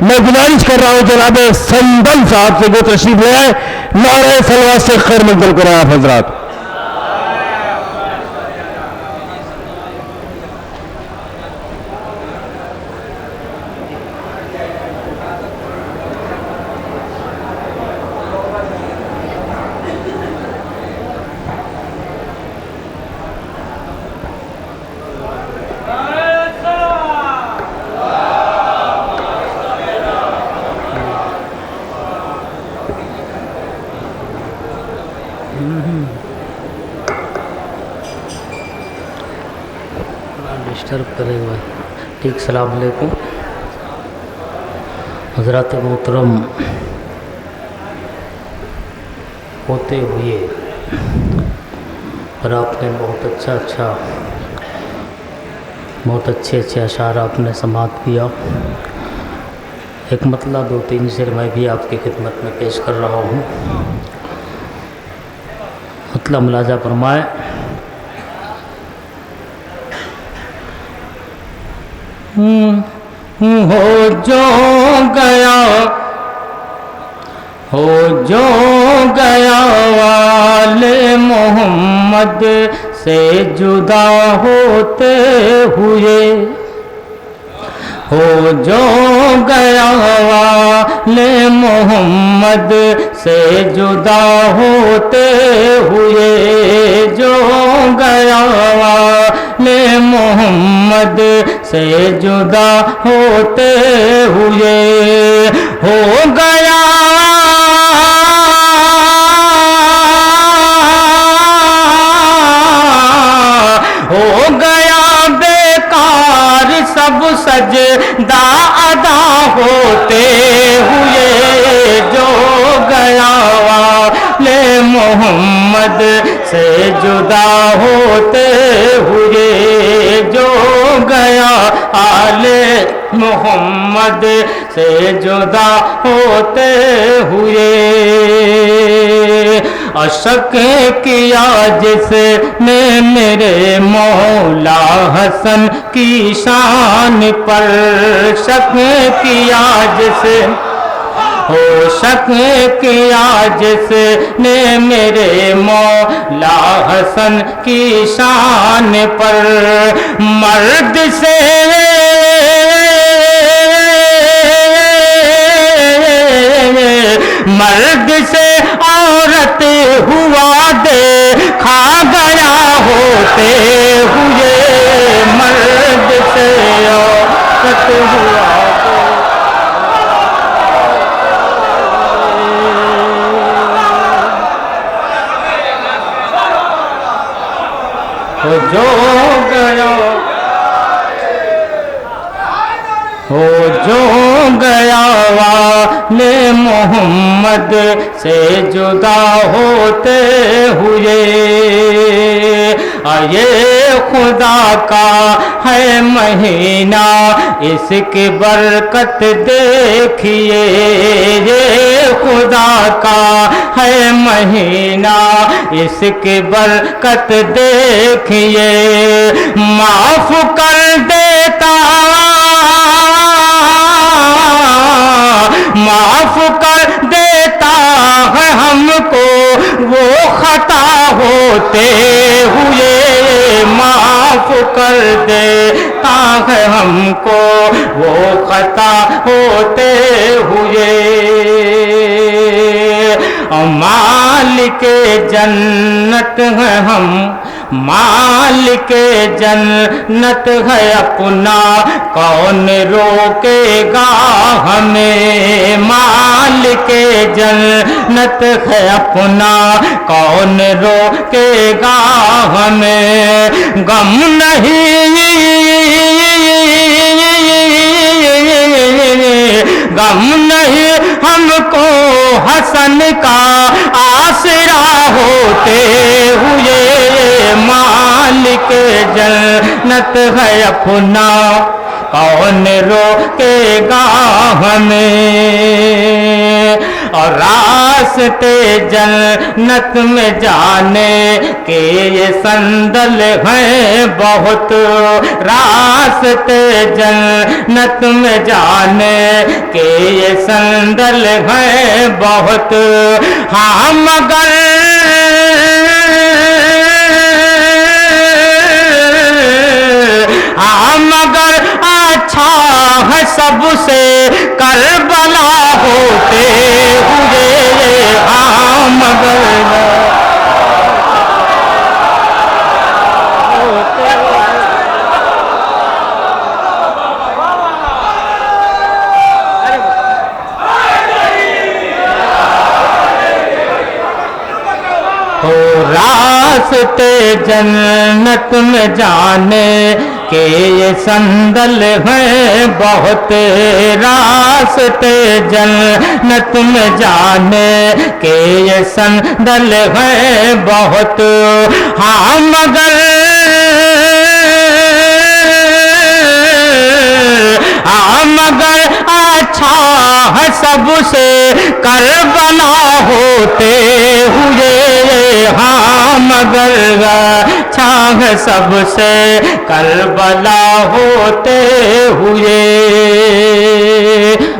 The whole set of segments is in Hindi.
मैं गुजारिश कर रहा हूं जनाब संदल साहब से वो तशरीफ ले आए, नारे सलवात से खैर मकदम करें आप हजरात। डिस्टर्ब करेगा। ठीक, सलाम अलैकुम हज़रात मोहतरम। होते हुए और आपने बहुत अच्छे अशार आपने समाअत किया। एक मतलब 2-3 शेर मैं भी आपकी खिदमत में पेश कर रहा हूँ। मतलब मुलाजा फरमाए। हो जो गया वाले मोहम्मद से जुदा होते हुए, हो जो गया वाले मोहम्मद से जुदा होते हुए, जो गया वाले मोहम्मद से जुदा होते हुए, हो गया बेकार सब सजदा अदा होते हुए, जो गया वाले मोहम्मद से जुदा होते हुए, जो गया आले मोहम्मद से जुदा होते हुए। अशक किया जिसने मेरे मौला हसन की शान पर, शक किया जिसे हो शक किया जिसने मेरे मौला हसन की शान पर, मर्द से औरत हुआ देखा गया होते हुए, मर्द से औरत हुआ जो गया, हो जो गया वाले मोहम्मद से जुदा होते हुए। ये खुदा का है महीना इसकी बरकत देखिए, ये खुदा का है महीना इसकी बरकत देखिए, माफ कर देता, माफ कर देता है हमको वो खता होते हुए, माफ कर देता है हमको वो खता होते हुए। मालिक जन्नत है हम, मालिक जन्नत है अपना, कौन रोकेगा हमें, मालिक जन्नत है अपना, कौन रोकेगा हमें। गम नहीं, गम नहीं हमको हसन का आसरा होते हुए, मालिक जन्नत है अपना, कौन रोकेगा हमें। और रास्ते जन्नत में जाने के ये संदल हैं बहुत, रास्ते जन्नत में जाने के ये संदल हैं बहुत। हाँ मगर अच्छा है सबसे करबला होते हुए, हाँ मगर हो रास्ते जन्नत में जाने के ये संदल हैं बहुत, रास्ते जन्नत में जाने के ये संदल हैं बहुत। हाँ मगर अच्छा है सबसे करबला होते हुए, हाँ मगर अच्छा है सबसे करबला होते हुए।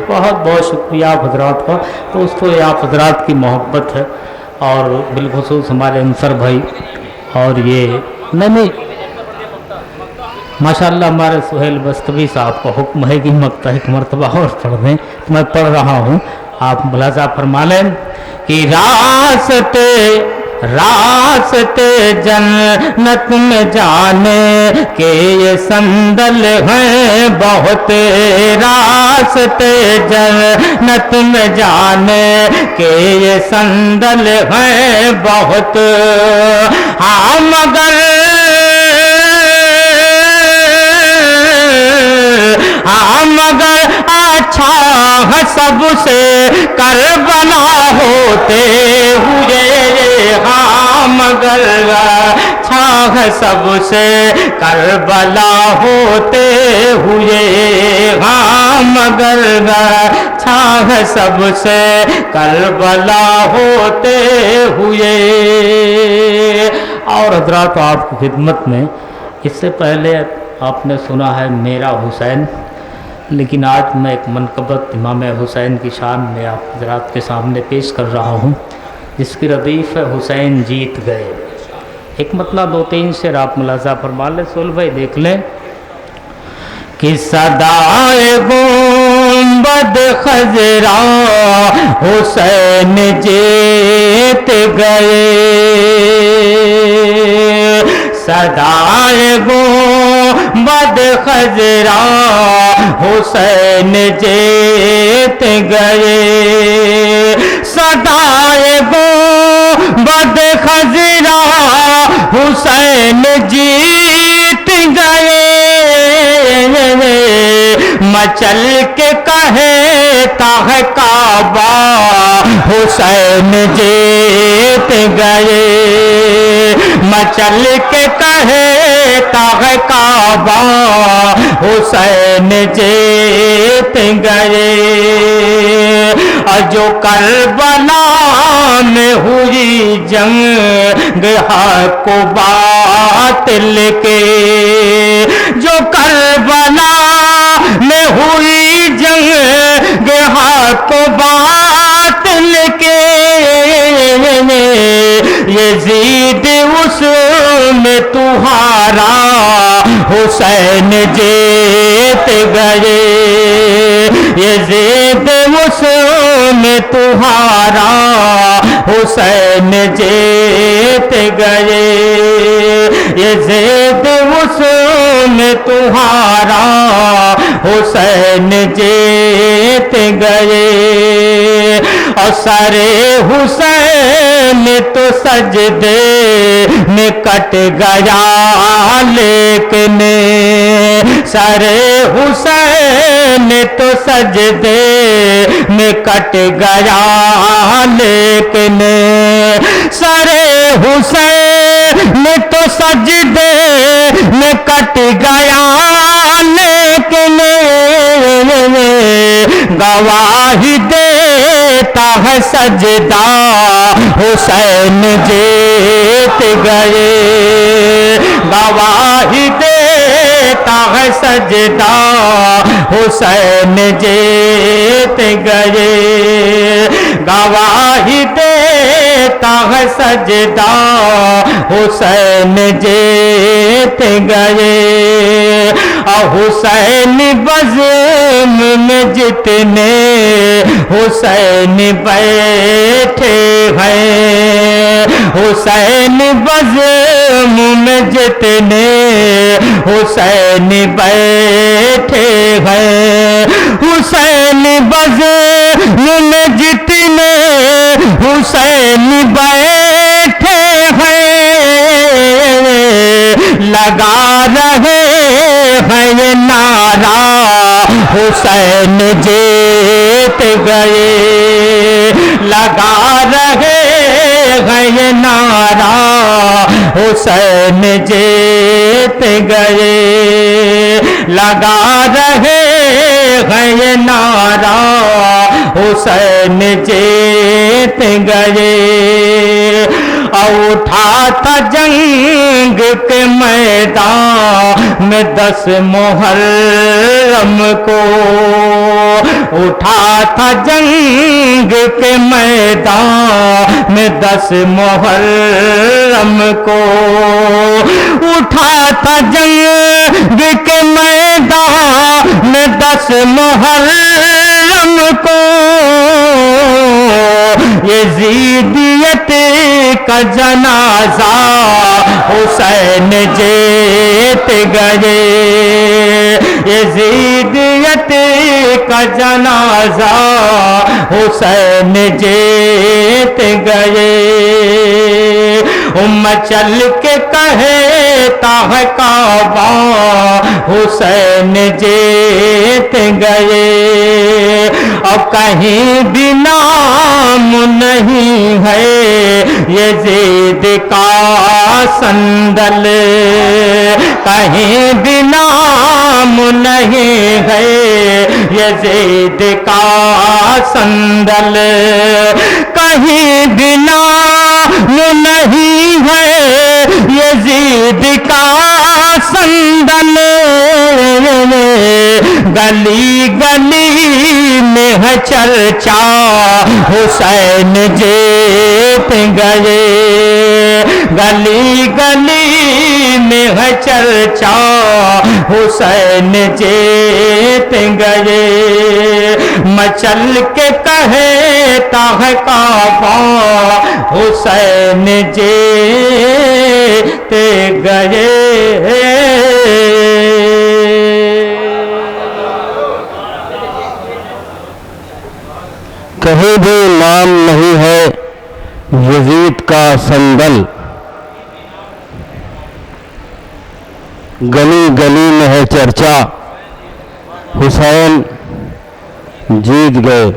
बहुत बहुत शुक्रिया आप हजरात का। दोस्तों ये आप हजरात की मोहब्बत है और बिलखुसूस हमारे अंसर भाई, और ये नहीं माशाल्लाह हमारे सुहेल बस्तवी साहब का हुक्म है कि मक्ता एक मरतबा और पढ़ दें, तो मैं पढ़ रहा हूँ, आप मुलाजा फरमा लें कि रास्ते रास्ते जन्नत में जाने के ये संदल हैं बहुत, रास्ते जन्नत में जाने के ये संदल हैं बहुत। हाँ मगर अच्छा है सबसे करबला होते हुए, हाँ मगर अच्छा है सबसे करबला होते हुए, हाँ मगर अच्छा है सबसे करबला होते हुए। और हजरात आपकी खिदमत में इससे पहले आपने सुना है मेरा हुसैन, लेकिन आज मैं एक मनकबत इमाम हुसैन की शान में आप हजरात के सामने पेश कर रहा हूँ, जिसकी रदीफ़ है हुसैन जीत गए। एक मतलब दो तीन शेर आप मुलाजा फरमा लें, सुन भाई देख लें कि सदाए गुंबद खजरा हुसैन जीत गए, सदाए गुंबद खजरा हुसैन जीत गए, सदाए गुंबद खजरा हुसैन जीत गए, मचल के कहता है काबा हुसैन जीत गए, मचल के कहता है काबा हुसैन जीत गए। जो करबला में हुई जंग हक बातिल के, जो करबला में हुई जंग हक बातिल के, यजीद उसमें तुम्हारा हुसैन जीत गए, यजीद उसमें तुम्हारा हुसैन जीत गए, यजीद उसमें तुम्हारा हुसैन जीत गए। और सरे हुसैन तो सजदे में कट गया, लेकिन सरे हुसैन तो सजदे में कट गया, लेकिन सरे हुसैन तो सजदे में कट गया, लेकिन गवाही देता है सजदा हुसैन जीत गए, गवाही देता है सजदा हुसैन जीत गए, गवाही देता है सजदा हुसैन जीत गए। हुसैन बज़्म में जितने हुसैन बैठे हैं, हुसैन बज़्म में जितने हुसैन बैठे हैं, हुसैन बज़्म में जितने हुसैन बैठे हैं, लगा रहे हैं ये नारा हुसैन जीत गए, लगा रहे हैं ये नारा हुसैन जीत गए, लगा रहे हैं ये नारा हुसैन जीत गए। उठा था जंग के मैदान में 10 मुहर्रम को, उठा था जंग के मैदान में 10 मुहर्रम को, उठा था जंग के मैदान में 10 मुहर्रम को, यजीदियत का जनाजा हुसैन जीत गए, यजीदियत का जनाजा हुसैन जीत गए। मचल के कहता है काबा हुसैन जीत गए, और कहीं भी नाम नहीं है यजीद का संदल, कहीं भी नाम नहीं है यजीद का संदल, कहीं भी नाम नहीं है यजीद का संदल, गली गली में है चर्चा हुसैन जीत गए, गली गली में है चर्चा हुसैन जीत गए। मचल के कहता है काबा हुसैन जीत गए। कहीं भी नाम नहीं है यजीद का संदल, गली गली में है चर्चा हुसैन जीत गए।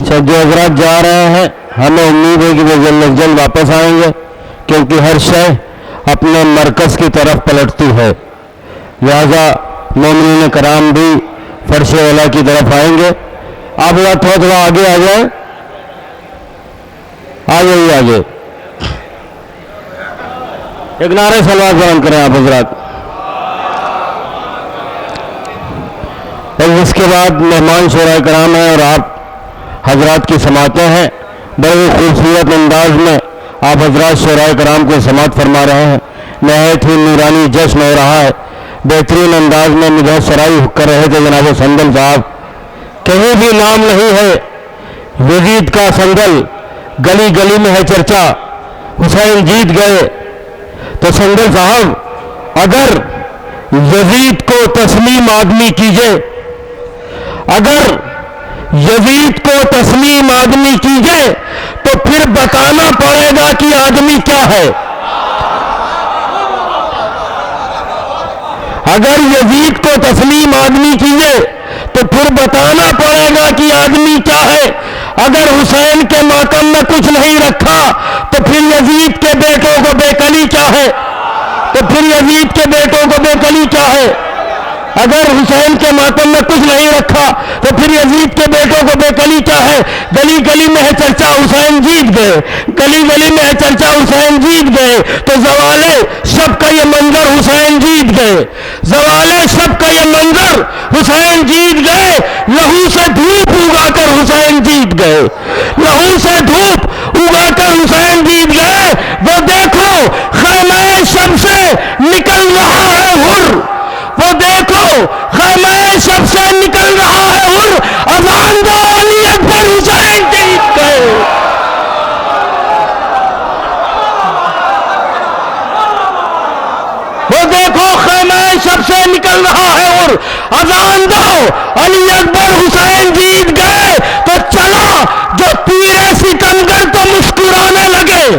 सब जो हजरात जा रहे हैं हमें उम्मीद है कि वो जल्द अज जल्द वापस आएंगे, क्योंकि हर शय अपने मरकज़ की तरफ पलटती है, लिहाजा मोमिनीन कराम भी फर्श वाला की तरफ आएंगे। आप या थोड़ा आगे आ जाए, आ जाइए आगे, एक नारे सलवात बुलंद करें आप हजरात। और इसके बाद मेहमान शोरा कराम हैं और आप हजरात की समातें हैं। बड़े खूबसूरत अंदाज में आप हजरात शोरा कराम को समात फरमा रहे हैं। नहायत ही नूरानी जश्न हो रहा है। बेहतरीन अंदाज में मुझे सराई कर रहे थे जनाब संदल साहब। कहीं भी नाम नहीं है यजीद का संदल, गली गली में है चर्चा हुसैन जीत गए। तो संदल साहब, अगर यजीद को तस्लीम आदमी कीजिए, अगर यजीद को तस्लीम आदमी कीजिए तो फिर बताना पड़ेगा कि आदमी क्या है। अगर यजीद को तस्लीम आदमी कीजिए तो फिर बताना पड़ेगा कि आदमी क्या है। अगर हुसैन के मातम में कुछ नहीं रखा तो फिर यजीद के बेटों को बेकली क्या है, तो फिर यजीद के बेटों को बेकली क्या है। अगर हुसैन के मातम में कुछ नहीं रखा तो फिर यजीद के बेटों को बेकली क्या है। गली गली में है चर्चा हुसैन जीत गए, गली गली में है चर्चा हुसैन जीत गए, तो जवाले शब का ये मंजर हुसैन जीत गए, जवाले शब का ये मंजर हुसैन जीत गए। लहू से धूप उगाकर हुसैन जीत गए, लहू से धूप उगाकर हुसैन जीत गए। वो देखो खैमे शब से निकल रहा है हुर, वो देखो खैमे शब से निकल रहा है हुर। अज़ान दो अली अकबर हुसैन जीत गए। वो देखो खैमे शब से निकल रहा है हुर। अज़ान दो अली अकबर हुसैन जीत गए। तो चला जो तीरे सितमगर तो मुस्कुराने लगे,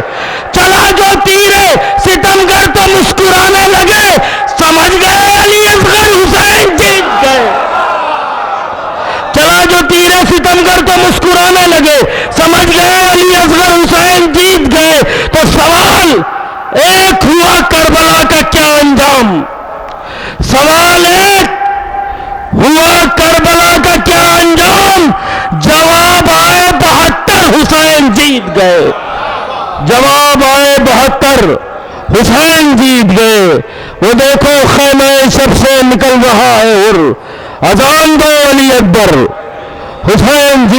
चला जो तीरे सितमगर तो मुस्कुराने लगे। समझ गए अली असगर हुसैन जीत गए। चला जो तीरे सितमगर तो मुस्कुराने लगे, समझ गए अली असगर हुसैन जीत गए। तो सवाल एक हुआ करबला का क्या अंजाम, सवाल एक हुआ करबला का क्या अंजाम। जवाब आए 72 हुसैन जीत गए, जवाब आए 72 हुसैन जीत गए। वो देखो खैमे शब से निकल रहा है हुर। अज़ान दो अली अकबर हुसैन जीत